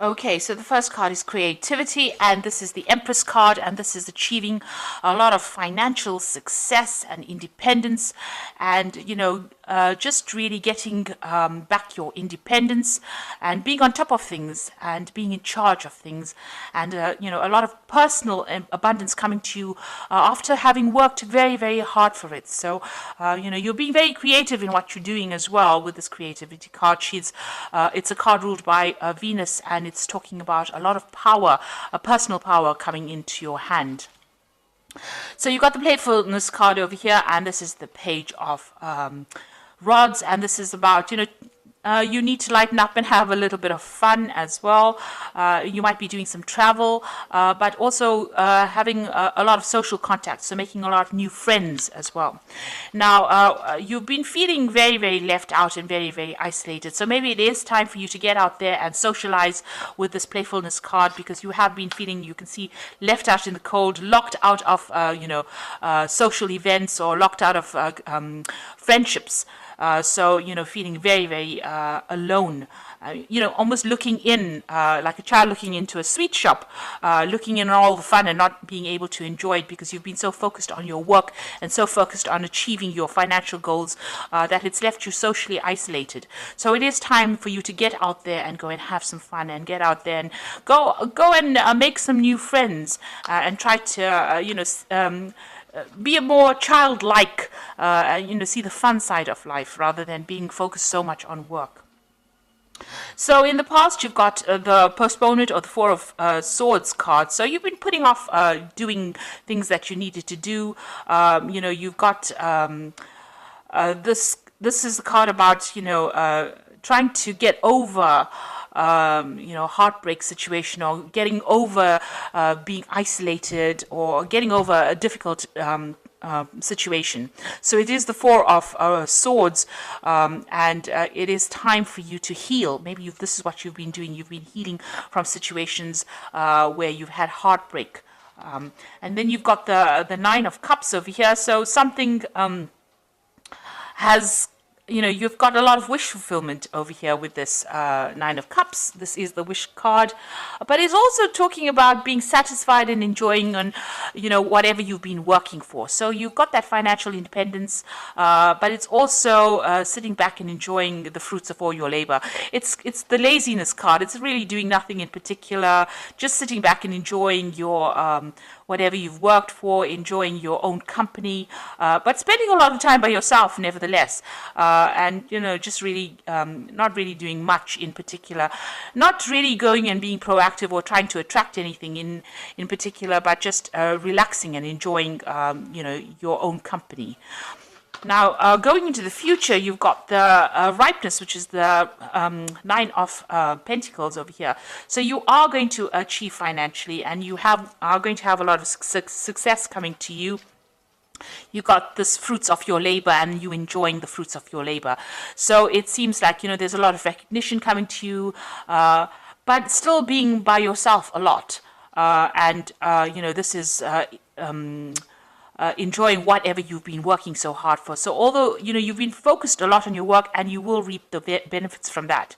Okay, so the first card is creativity, and this is the Empress card, and this is achieving a lot of financial success and independence, and just really getting back your independence and being on top of things and being in charge of things, and a lot of personal abundance coming to you after having worked very, very hard for it. So, you're being very creative in what you're doing as well with this creativity card. It's a card ruled by Venus, and it's talking about a lot of power, a personal power coming into your hand. So you got the playfulness card over here, and this is the page of rods, and this is about you need to lighten up and have a little bit of fun as well. You might be doing some travel, but also having a lot of social contacts, so making a lot of new friends as well. Now, you've been feeling very, very left out and very, very isolated, so maybe it is time for you to get out there and socialize with this playfulness card, because you have been feeling, you can see, left out in the cold, locked out of social events, or locked out of friendships. So, feeling very, very alone, almost looking in, like a child looking into a sweet shop, looking in all the fun and not being able to enjoy it because you've been so focused on your work and so focused on achieving your financial goals that it's left you socially isolated. So it is time for you to get out there and go and have some fun, and get out there and go and make some new friends, and try to, be a more childlike, see the fun side of life rather than being focused so much on work. So in the past, you've got the postponement or the Four of Swords card. So you've been putting off doing things that you needed to do. You've got this. This is the card about trying to get over heartbreak situation, or getting over being isolated, or getting over a difficult situation. So it is the Four of Swords, and it is time for you to heal. Maybe this is what you've been doing. You've been healing from situations where you've had heartbreak. And then you've got the Nine of Cups over here. So something has you've got a lot of wish fulfillment over here with this Nine of Cups. This is the wish card, but it's also talking about being satisfied and enjoying on, whatever you've been working for. So you've got that financial independence, but it's also sitting back and enjoying the fruits of all your labor. It's the laziness card. It's really doing nothing in particular, just sitting back and enjoying your whatever you've worked for, enjoying your own company, but spending a lot of time by yourself nevertheless. And just really not really doing much in particular, not really going and being proactive or trying to attract anything in particular, but just relaxing and enjoying your own company. Now, going into the future, you've got the ripeness, which is the Nine of Pentacles over here. So you are going to achieve financially, and you are going to have a lot of success coming to you. You got this fruits of your labor, and you enjoying the fruits of your labor. So it seems like there's a lot of recognition coming to you, but still being by yourself a lot. This is enjoying whatever you've been working so hard for. So although you've been focused a lot on your work, and you will reap the benefits from that.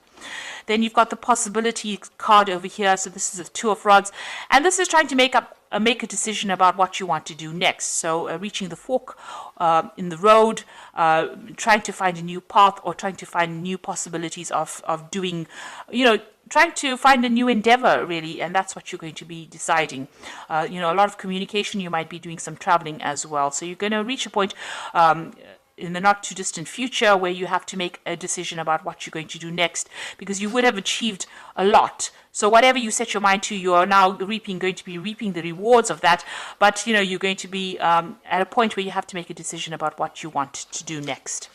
Then you've got the possibility card over here. So this is the Two of Rods, and this is trying to make a decision about what you want to do next. So reaching the fork in the road, trying to find a new path, or trying to find new possibilities of doing, trying to find a new endeavor, really, and that's what you're going to be deciding. A lot of communication. You might be doing some traveling as well. So you're going to reach a point in the not too distant future where you have to make a decision about what you're going to do next, because you would have achieved a lot. So whatever you set your mind to, you are now going to be reaping the rewards of that. But you're going to be at a point where you have to make a decision about what you want to do next.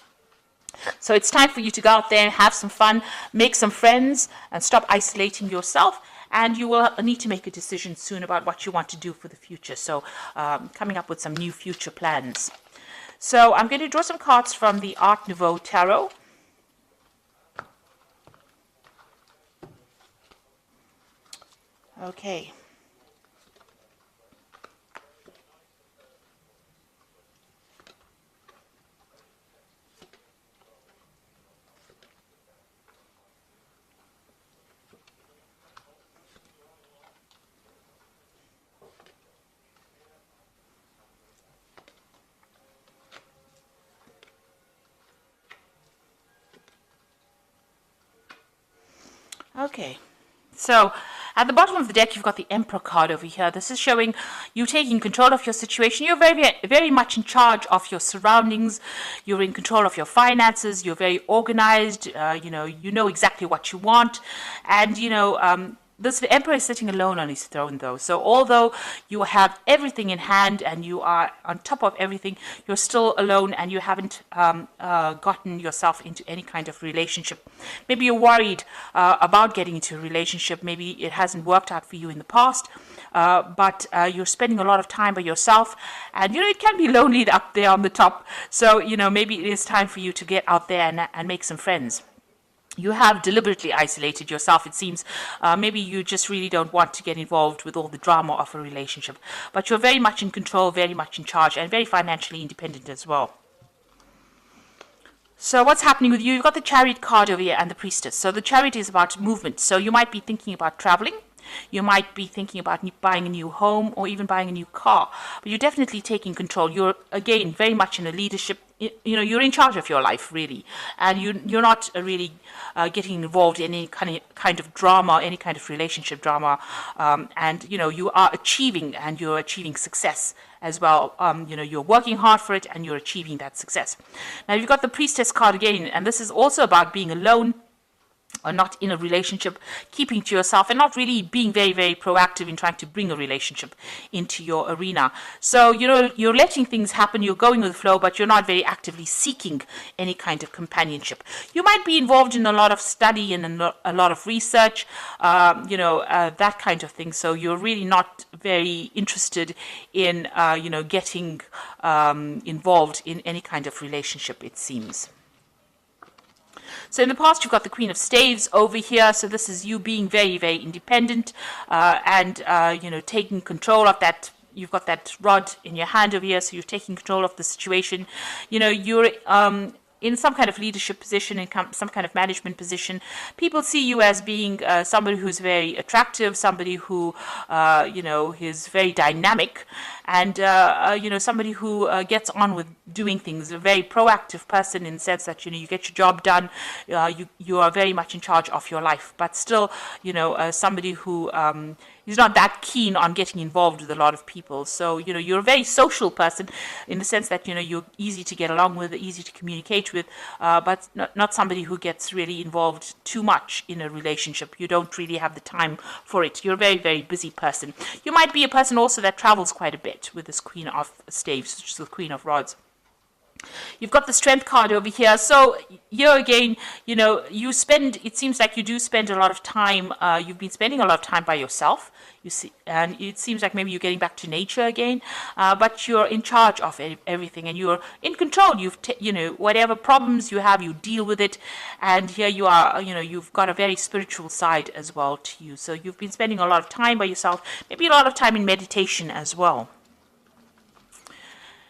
So it's time for you to go out there and have some fun, make some friends, and stop isolating yourself. And you will need to make a decision soon about what you want to do for the future. So coming up with some new future plans. So I'm going to draw some cards from the Art Nouveau Tarot. Okay. Okay. So at the bottom of the deck, you've got the Emperor card over here. This is showing you taking control of your situation. You're very much in charge of your surroundings. You're in control of your finances. You're very organized. You know exactly what you want. And, this emperor is sitting alone on his throne, though. So although you have everything in hand and you are on top of everything, you're still alone and you haven't gotten yourself into any kind of relationship. Maybe you're worried about getting into a relationship. Maybe it hasn't worked out for you in the past, but you're spending a lot of time by yourself. And, it can be lonely up there on the top. So, maybe it is time for you to get out there and make some friends. You have deliberately isolated yourself, it seems. Maybe you just really don't want to get involved with all the drama of a relationship. But you're very much in control, very much in charge, and very financially independent as well. So what's happening with you? You've got the Chariot card over here and the Priestess. So the Chariot is about movement. So you might be thinking about traveling. You might be thinking about buying a new home or even buying a new car. But you're definitely taking control. You're, again, very much in a leadership. You're in charge of your life, really. And you're not really getting involved in any kind of drama, any kind of relationship drama. And you are achieving, and you're achieving success as well. You're working hard for it and you're achieving that success. Now, you've got the Priestess card again, and this is also about being alone, or not in a relationship, keeping to yourself and not really being very, very proactive in trying to bring a relationship into your arena. So, you're letting things happen, you're going with the flow, but you're not very actively seeking any kind of companionship. You might be involved in a lot of study and a lot of research, that kind of thing. So you're really not very interested in, getting involved in any kind of relationship, it seems. So in the past, you've got the Queen of Staves over here. So this is you being very, very independent and taking control of that. You've got that rod in your hand over here, so you're taking control of the situation. You're in some kind of leadership position, in some kind of management position. People see you as being somebody who's very attractive, somebody who, is very dynamic, and, somebody who gets on with doing things, a very proactive person in the sense that, you get your job done, you are very much in charge of your life, but still, somebody who is not that keen on getting involved with a lot of people. So, you're a very social person in the sense that, you're easy to get along with, easy to communicate with, but not somebody who gets really involved too much in a relationship. You don't really have the time for it. You're a very, very busy person. You might be a person also that travels quite a bit with this Queen of Staves, which is the Queen of Rods. You've got the Strength card over here. So here again, it seems like you do spend a lot of time, you've been spending a lot of time by yourself, you see, and it seems like maybe you're getting back to nature again, but you're in charge of everything and you're in control. Whatever problems you have, you deal with it. And here you are, you've got a very spiritual side as well to you. So you've been spending a lot of time by yourself, maybe a lot of time in meditation as well.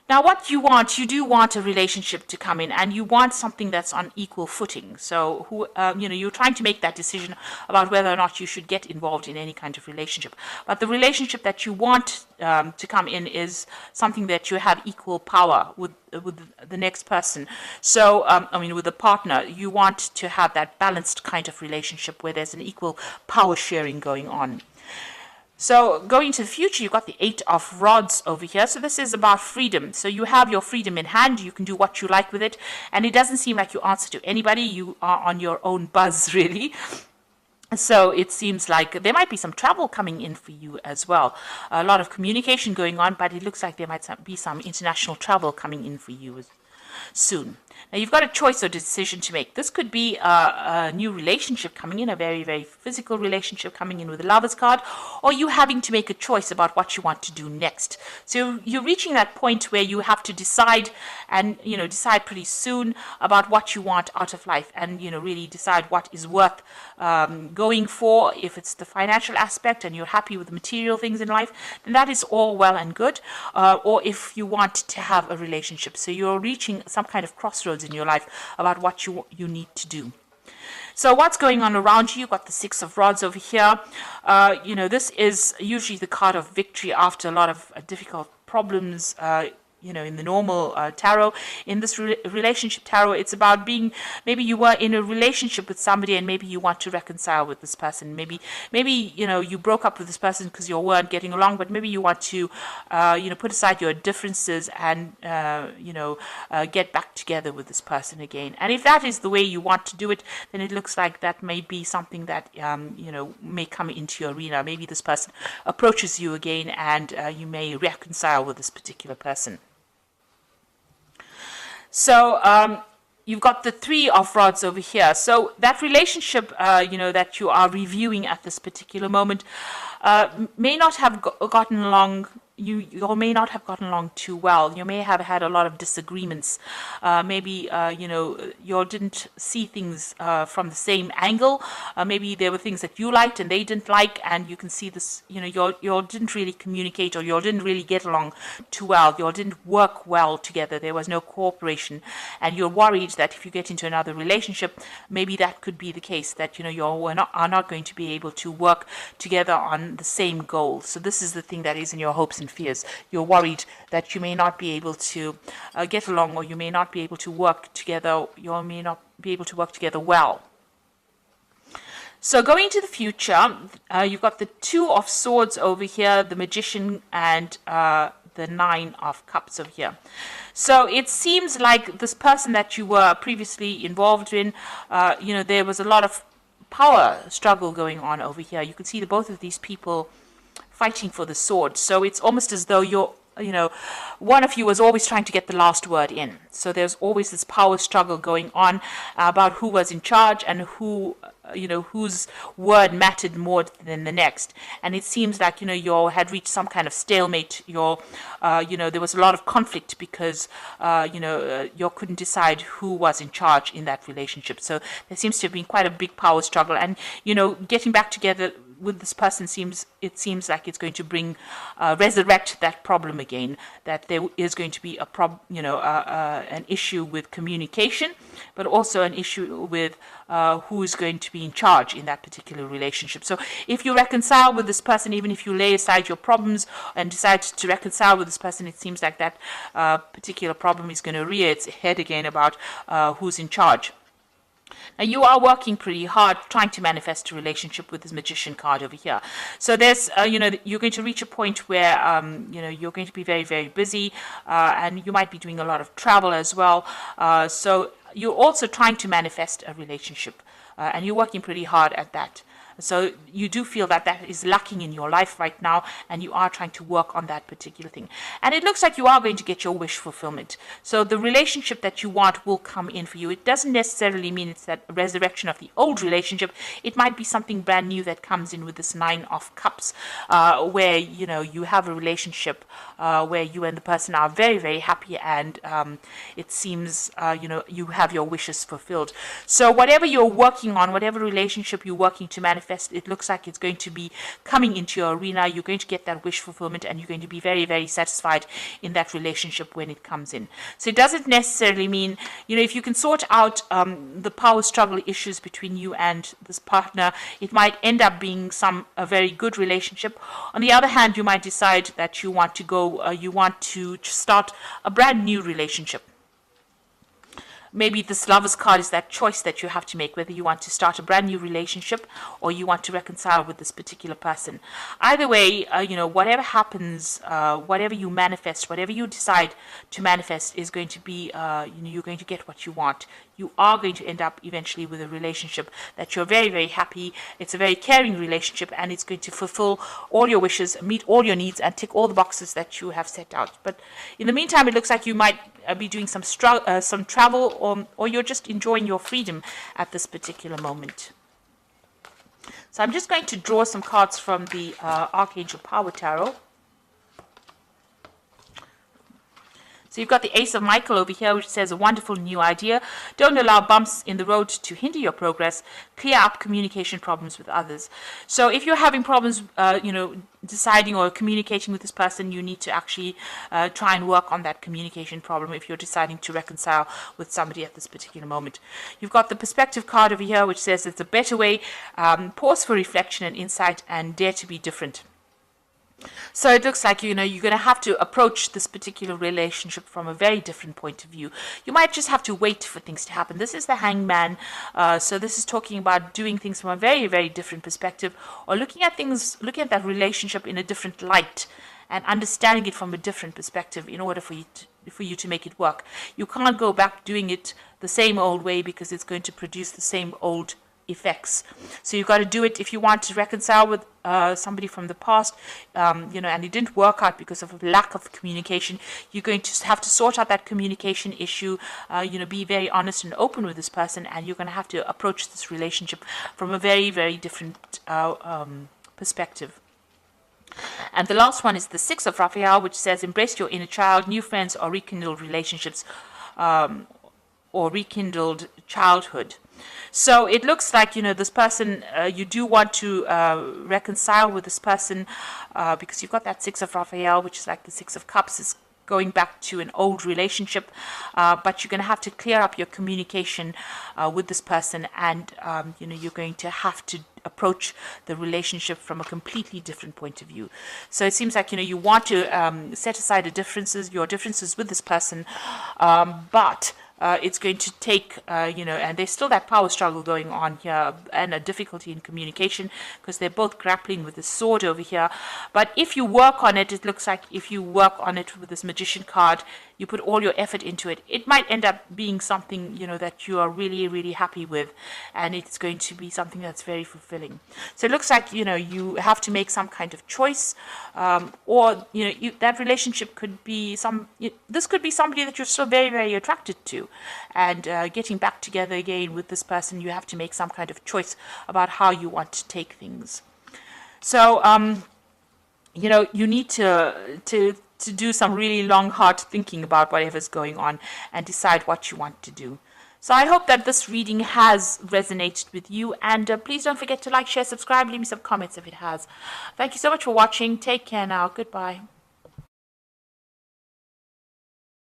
Now, what you do want a relationship to come in, and you want something that's on equal footing. So, you're trying to make that decision about whether or not you should get involved in any kind of relationship. But the relationship that you want to come in is something that you have equal power with the next person. So, with the partner, you want to have that balanced kind of relationship where there's an equal power sharing going on. So going into the future, you've got the Eight of Rods over here. So this is about freedom. So you have your freedom in hand. You can do what you like with it. And it doesn't seem like you answer to anybody. You are on your own buzz, really. So it seems like there might be some travel coming in for you as well. A lot of communication going on, but it looks like there might be some international travel coming in for you soon. Now, you've got a choice or decision to make. This could be a new relationship coming in, a very, very physical relationship coming in with the Lovers card, or you having to make a choice about what you want to do next. So you're reaching that point where you have to decide and, decide pretty soon about what you want out of life and, really decide what is worth going for. If it's the financial aspect and you're happy with the material things in life, then that is all well and good. Or if you want to have a relationship. So you're reaching some kind of crossroads in your life about what you need to do. So what's going on around you? You've got the Six of Rods over here. This is usually the card of victory after a lot of difficult problems. in the normal tarot. In this relationship tarot, it's about being, maybe you were in a relationship with somebody and maybe you want to reconcile with this person. Maybe you broke up with this person because you weren't getting along, but maybe you want to put aside your differences and get back together with this person again. And if that is the way you want to do it, then it looks like that may be something that may come into your arena. Maybe this person approaches you again and you may reconcile with this particular person. So you've got the Three of Rods over here. So that relationship, that you are reviewing at this particular moment may not have gotten along. You may not have gotten along too well. You may have had a lot of disagreements. Maybe, you all didn't see things from the same angle. Maybe there were things that you liked and they didn't like, and you can see this, you all didn't really communicate, or you all didn't really get along too well. You all didn't work well together. There was no cooperation. And you're worried that if you get into another relationship, maybe that could be the case, that, you all are not going to be able to work together on the same goal. So this is the thing that is in your hopes and fears. You're worried that you may not be able to get along, or you may not be able to work together. You may not be able to work together well. So going into the future, you've got the Two of Swords over here, the Magician, and the Nine of Cups over here. So it seems like this person that you were previously involved in, there was a lot of power struggle going on over here. You can see that both of these people fighting for the sword. So it's almost as though one of you was always trying to get the last word in. So there's always this power struggle going on about who was in charge and whose word mattered more than the next. And it seems like, you all had reached some kind of stalemate. There was a lot of conflict because, you couldn't decide who was in charge in that relationship. So there seems to have been quite a big power struggle. And, getting back together with this person seems like it's going to resurrect that problem again, that there is going to be an issue with communication, but also an issue with who is going to be in charge in that particular relationship. So if you reconcile with this person, even if you lay aside your problems and decide to reconcile with this person, it seems like that particular problem is going to rear its head again about who's in charge. Now, you are working pretty hard trying to manifest a relationship with this Magician card over here. So there's, you're going to reach a point where, you're going to be very, very busy, and you might be doing a lot of travel as well. So you're also trying to manifest a relationship, and you're working pretty hard at that. So you do feel that that is lacking in your life right now, and you are trying to work on that particular thing. And it looks like you are going to get your wish fulfillment. So the relationship that you want will come in for you. It doesn't necessarily mean it's that resurrection of the old relationship. It might be something brand new that comes in with this Nine of Cups, where, you have a relationship where you and the person are very, very happy, and it seems, you have your wishes fulfilled. So whatever you're working on, whatever relationship you're working to manifest, it looks like it's going to be coming into your arena. You're going to get that wish fulfillment, and you're going to be very, very satisfied in that relationship when it comes in. So it doesn't necessarily mean, if you can sort out the power struggle issues between you and this partner, it might end up being a very good relationship. On the other hand, you might decide that you want to start a brand new relationship. Maybe this Lover's card is that choice that you have to make, whether you want to start a brand new relationship or you want to reconcile with this particular person. Either way, whatever happens, whatever you manifest, whatever you decide to manifest is going to be, you're going to get what you want. You are going to end up eventually with a relationship that you're very, very happy. It's a very caring relationship, and it's going to fulfill all your wishes, meet all your needs, and tick all the boxes that you have set out. But in the meantime, it looks like you might be doing some travel, or you're just enjoying your freedom at this particular moment. So I'm just going to draw some cards from the Archangel Power Tarot. So you've got the Ace of Michael over here, which says a wonderful new idea. Don't allow bumps in the road to hinder your progress. Clear up communication problems with others. So if you're having problems, deciding or communicating with this person, you need to actually try and work on that communication problem if you're deciding to reconcile with somebody at this particular moment. You've got the Perspective card over here, which says it's a better way. Pause for reflection and insight, and dare to be different. So it looks like, you're going to have to approach this particular relationship from a very different point of view. You might just have to wait for things to happen. This is the Hangman. So this is talking about doing things from a very, very different perspective, or looking at that relationship in a different light and understanding it from a different perspective in order for you to make it work. You can't go back doing it the same old way, because it's going to produce the same old effects. So you've got to do it if you want to reconcile with somebody from the past, and it didn't work out because of a lack of communication. You're going to have to sort out that communication issue, be very honest and open with this person, and you're going to have to approach this relationship from a very, very different perspective. And the last one is the Six of Raphael, which says, embrace your inner child, new friends or rekindled relationships, or rekindled childhood. So it looks like, this person, you do want to reconcile with this person, because you've got that Six of Raphael, which is like the Six of Cups, is going back to an old relationship, but you're going to have to clear up your communication with this person, and you're going to have to approach the relationship from a completely different point of view. So it seems like, you want to set aside your differences with this person, but it's going to take, and there's still that power struggle going on here, and a difficulty in communication, because they're both grappling with the sword over here. But if you work on it, it looks like if you work on it with this Magician card, you put all your effort into it, it might end up being something, that you are really, really happy with, and it's going to be something that's very fulfilling. So it looks like, you have to make some kind of choice, or, that relationship could be this could be somebody that you're still very, very attracted to, and getting back together again with this person, you have to make some kind of choice about how you want to take things. So, you need to do some really long, hard thinking about whatever's going on and decide what you want to do. So I hope that this reading has resonated with you, and please don't forget to like, share, subscribe, leave me some comments if it has. Thank you so much for watching. Take care now. Goodbye.